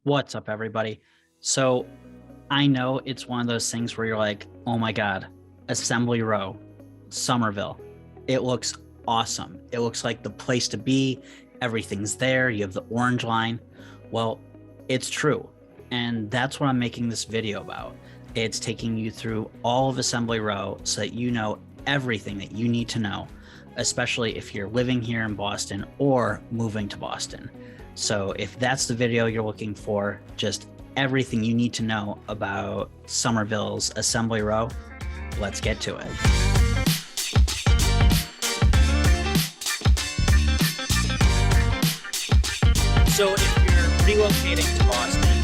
What's up, everybody? So I know it's one of those things where you're like, oh my God, Assembly Row, Somerville. It looks awesome. It looks like the place to be. Everything's there. You have the orange line. Well, it's true. And that's what I'm making this video about. It's taking you through all of Assembly Row so that you know everything that you need to know, especially if you're living here in Boston or moving to Boston. So if that's the video you're looking for, just everything you need to know about Somerville's Assembly Row, let's get to it. So if you're relocating to Boston,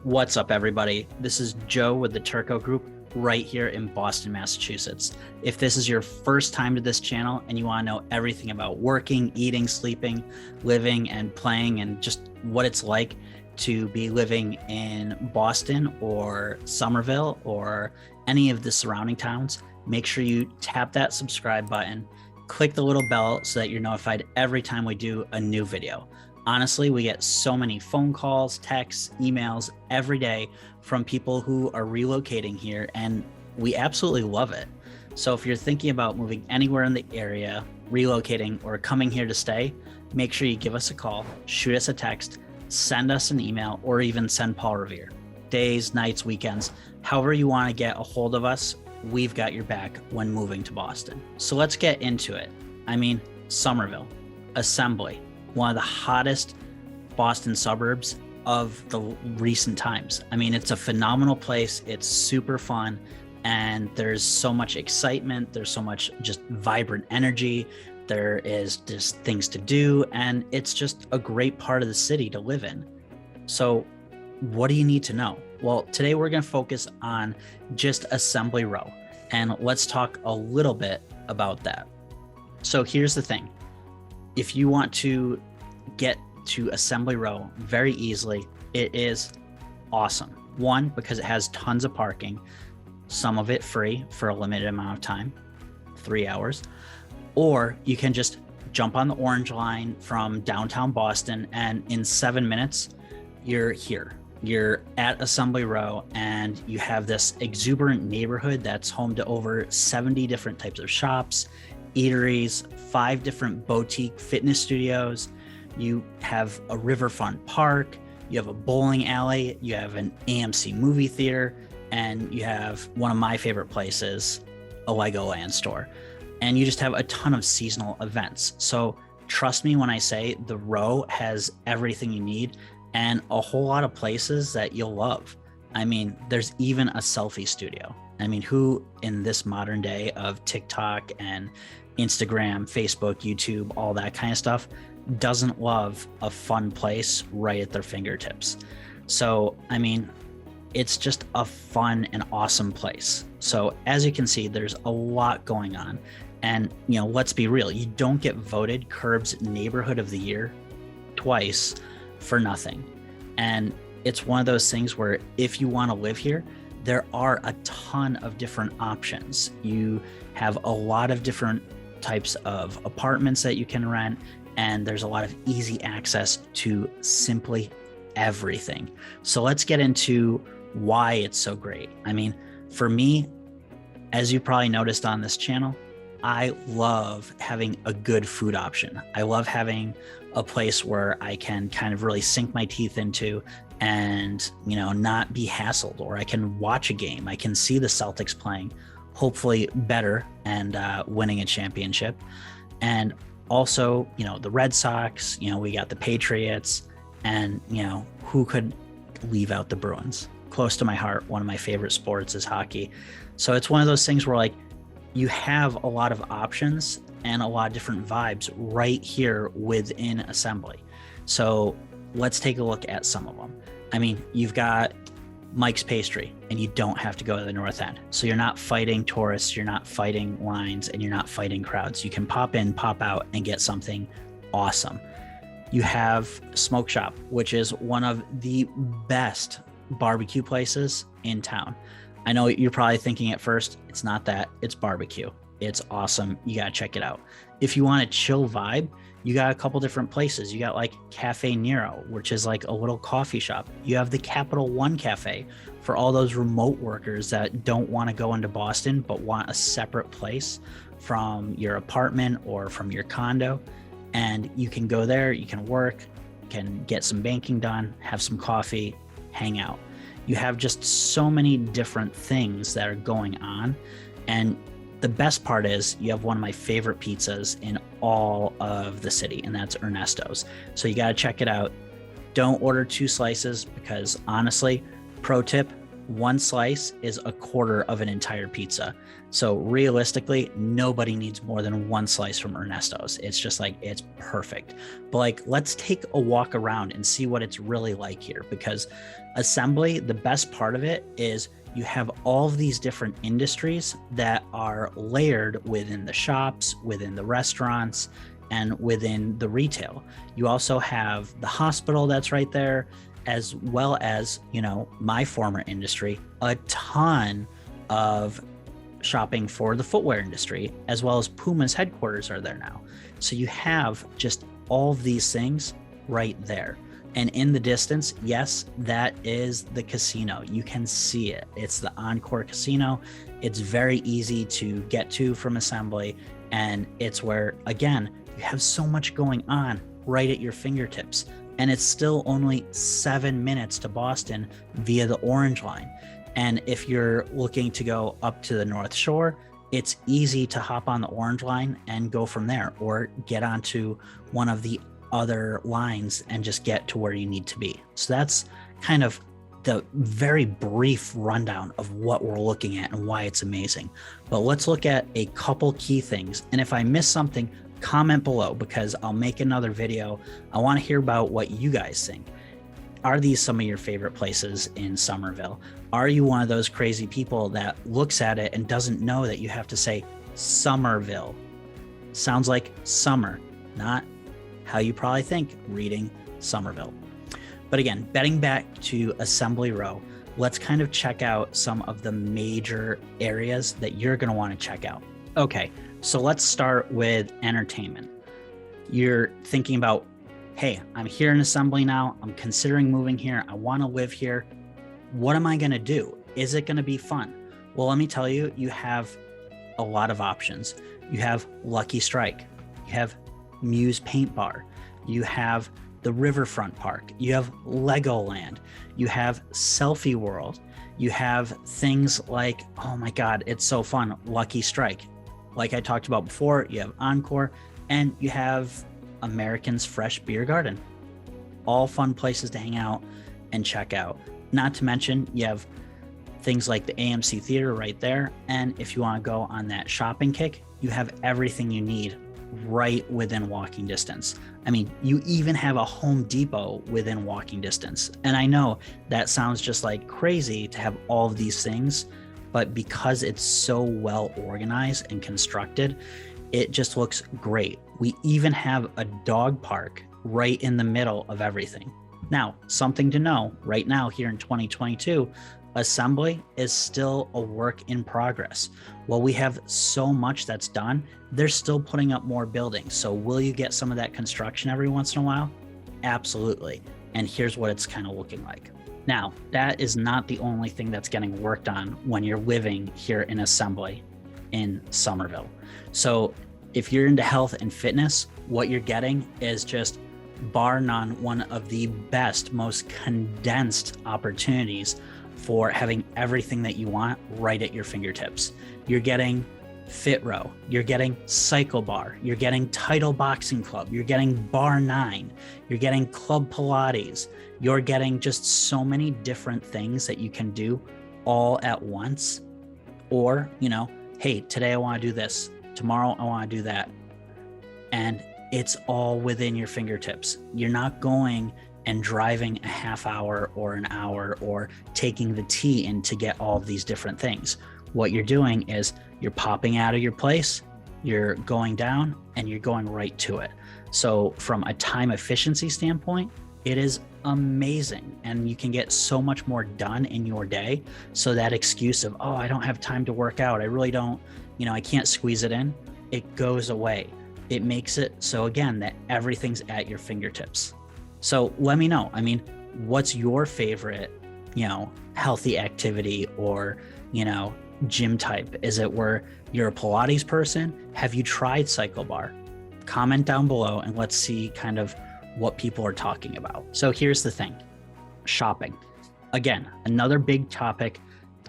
what's up, everybody? This is Joe with the Turco Group right here in Boston, Massachusetts. If this is your first time to this channel and you want to know everything about working, eating, sleeping, living, and playing, and just what it's like to be living in Boston or Somerville or any of the surrounding towns, make sure you tap that subscribe button, click the little bell so that you're notified every time we do a new video. Honestly, we get so many phone calls, texts, emails every day from people who are relocating here, and we absolutely love it. So if you're thinking about moving anywhere in the area, relocating, or coming here to stay, make sure you give us a call, shoot us a text, send us an email, or even send Paul Revere. Days, nights, weekends, however you want to get a hold of us, we've got your back when moving to Boston. So let's get into it. I mean, Somerville, Assembly, one of the hottest Boston suburbs of the recent times. I mean, it's a phenomenal place. It's super fun. And there's so much excitement. There's so much just vibrant energy. There is just things to do. And it's just a great part of the city to live in. So what do you need to know? Well, today we're going to focus on just Assembly Row. And let's talk a little bit about that. So here's the thing. If you want to get to Assembly Row very easily, it is awesome. One, because it has tons of parking, some of it free for a limited amount of time, 3 hours, or you can just jump on the orange line from downtown Boston and in 7 minutes, you're here. You're at Assembly Row and you have this exuberant neighborhood that's home to over 70 different types of shops, eateries, 5 different boutique fitness studios. You have a riverfront park, you have a bowling alley, you have an AMC movie theater, and you have one of my favorite places, a Legoland store. And you just have a ton of seasonal events. So trust me when I say the Row has everything you need and a whole lot of places that you'll love. I mean, there's even a selfie studio. I mean, who in this modern day of TikTok and Instagram, Facebook, YouTube, all that kind of stuff, doesn't love a fun place right at their fingertips? So, I mean, it's just a fun and awesome place. So as you can see, there's a lot going on. And, you know, let's be real, you don't get voted Curb's Neighborhood of the Year twice for nothing. And it's one of those things where if you want to live here, there are a ton of different options. You have a lot of different types of apartments that you can rent, and there's a lot of easy access to simply everything. So let's get into why it's so great. I mean, for me, as you probably noticed on this channel, I love having a good food option. I love having a place where I can kind of really sink my teeth into and, you know, not be hassled, or I can watch a game. I can see the Celtics playing, hopefully better, and winning a championship. And also, you know, the Red Sox, you know, we got the Patriots, and, you know, who could leave out the Bruins? Close to my heart, one of my favorite sports is hockey. So it's one of those things where, like, you have a lot of options and a lot of different vibes right here within Assembly. So let's take a look at some of them. I mean, you've got Mike's Pastry, and you don't have to go to the North End. So you're not fighting tourists, you're not fighting lines, and you're not fighting crowds. You can pop in, pop out, and get something awesome. You have Smoke Shop, which is one of the best barbecue places in town. I know you're probably thinking at first, it's not that, it's barbecue. It's awesome. You got to check it out. If you want a chill vibe, You got a couple different places. You got like Cafe Nero, which is like a little coffee shop. You have the Capital One Cafe for all those remote workers that don't want to go into Boston but want a separate place from your apartment or from your condo. And you can go there, you can work, can get some banking done, have some coffee, hang out. You have just so many different things that are going on. And the best part is you have one of my favorite pizzas in all of the city, and that's Ernesto's. So you got to check it out. Don't order 2 slices because honestly, pro tip, 1 slice is a quarter of an entire pizza. So realistically, nobody needs more than 1 slice from Ernesto's. It's just like, it's perfect. But like, let's take a walk around and see what it's really like here, because Assembly, the best part of it is you have all of these different industries that are layered within the shops, within the restaurants, and within the retail. You also have the hospital that's right there, as well as, you know, my former industry, a ton of shopping for the footwear industry, as well as Puma's headquarters are there now. So you have just all of these things right there. And in the distance, yes, that is the casino. You can see it. It's the Encore Casino. It's very easy to get to from Assembly. And it's where, again, you have so much going on right at your fingertips. And it's still only 7 minutes to Boston via the Orange Line. And if you're looking to go up to the North Shore, it's easy to hop on the Orange Line and go from there, or get onto one of the other lines and just get to where you need to be. So that's kind of the very brief rundown of what we're looking at and why it's amazing. But let's look at a couple key things. And if I miss something, comment below, because I'll make another video. I want to hear about what you guys think. Are these some of your favorite places in Somerville? Are you one of those crazy people that looks at it and doesn't know that you have to say Somerville? Sounds like summer, not how you probably think reading Somerville. But again, getting back to Assembly Row, let's kind of check out some of the major areas that you're going to want to check out. Okay, so let's start with entertainment. You're thinking about, hey, I'm here in Assembly now. I'm considering moving here. I want to live here. What am I going to do? Is it going to be fun? Well, let me tell you, you have a lot of options. You have Lucky Strike. You have Muse Paint Bar. You have the Riverfront Park. You have Legoland. You have Selfie World. You have things like, oh my God, it's so fun, Lucky Strike. Like I talked about before, you have Encore, and you have American's Fresh Beer Garden. All fun places to hang out and check out. Not to mention, you have things like the AMC Theater right there. And if you want to go on that shopping kick, you have everything you need right within walking distance. I mean, you even have a Home Depot within walking distance. And I know that sounds just like crazy to have all of these things, but because it's so well organized and constructed, it just looks great. We even have a dog park right in the middle of everything. Now, something to know right now here in 2022, Assembly is still a work in progress. While we have so much that's done, they're still putting up more buildings. So will you get some of that construction every once in a while? Absolutely. And here's what it's kind of looking like. Now, that is not the only thing that's getting worked on when you're living here in Assembly in Somerville. So if you're into health and fitness, what you're getting is just bar none one of the best, most condensed opportunities for having everything that you want right at your fingertips. You're getting Fit Row, you're getting Cycle Bar, you're getting Title Boxing Club, you're getting Bar 9, you're getting Club Pilates, you're getting just so many different things that you can do all at once. Or, you know, hey, today I want to do this, tomorrow I want to do that. And it's all within your fingertips. You're not going and driving a half hour or an hour or taking the T in to get all of these different things. What you're doing is you're popping out of your place, you're going down, and you're going right to it. So from a time efficiency standpoint, it is amazing. And you can get so much more done in your day. So that excuse of, oh, I don't have time to work out, I really don't, you know, I can't squeeze it in, it goes away. It makes it so, again, that everything's at your fingertips. So let me know. I mean, what's your favorite, healthy activity or, gym type? Is it where you're a Pilates person? Have you tried cycle bar? Comment down below and let's see kind of what people are talking about. So here's the thing, shopping. Again, another big topic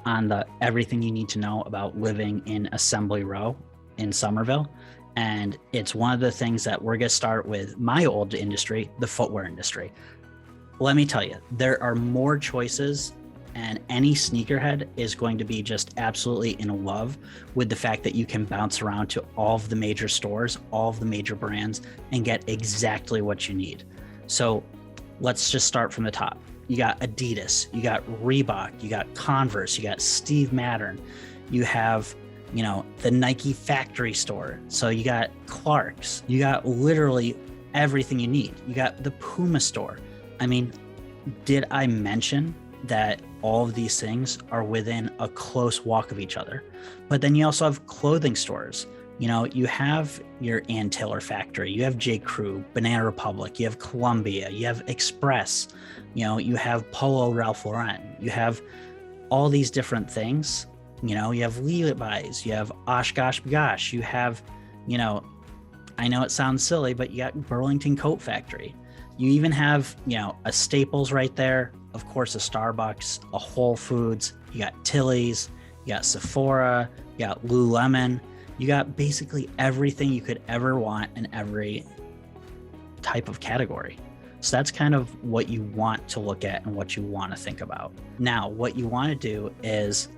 on the everything you need to know about living in Assembly Row in Somerville. And it's one of the things that we're going to start with my old industry, the footwear industry. Let me tell you, there are more choices, and any sneakerhead is going to be just absolutely in love with the fact that you can bounce around to all of the major stores, all of the major brands, and get exactly what you need. So let's just start from the top. You got Adidas, you got Reebok, you got Converse, you got Steve Madden, you have the Nike factory store. So you got Clark's, you got literally everything you need. You got the Puma store. I mean, did I mention that all of these things are within a close walk of each other? But then you also have clothing stores. You have your Ann Taylor factory, you have J. Crew, Banana Republic, you have Columbia, you have Express, you have Polo Ralph Lauren, you have all these different things. You have Levi's, you have Oshkosh B'gosh, you have, I know it sounds silly, but you got Burlington Coat Factory. You even have, a Staples right there, of course, a Starbucks, a Whole Foods, you got Tilly's, you got Sephora, you got Lululemon, you got basically everything you could ever want in every type of category. So that's kind of what you want to look at and what you want to think about. Now, what you want to do is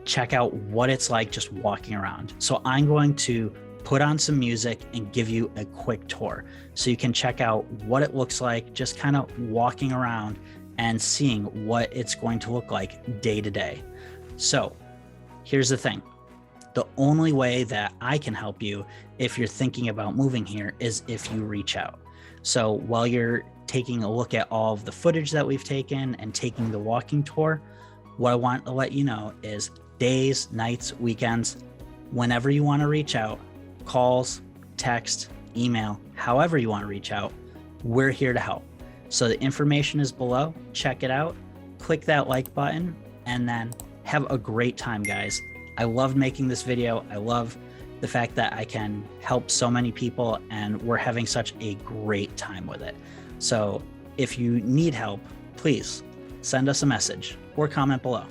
check out what it's like just walking around. So I'm going to put on some music and give you a quick tour so you can check out what it looks like just kind of walking around and seeing what it's going to look like day to day. So here's the thing. The only way that I can help you if you're thinking about moving here is if you reach out. So while you're taking a look at all of the footage that we've taken and taking the walking tour, what I want to let you know is days, nights, weekends, whenever you want to reach out, calls, text, email, however you want to reach out, we're here to help. So the information is below. Check it out. Click that like button and then have a great time, guys. I loved making this video. I love the fact that I can help so many people and we're having such a great time with it. So if you need help, please send us a message or comment below.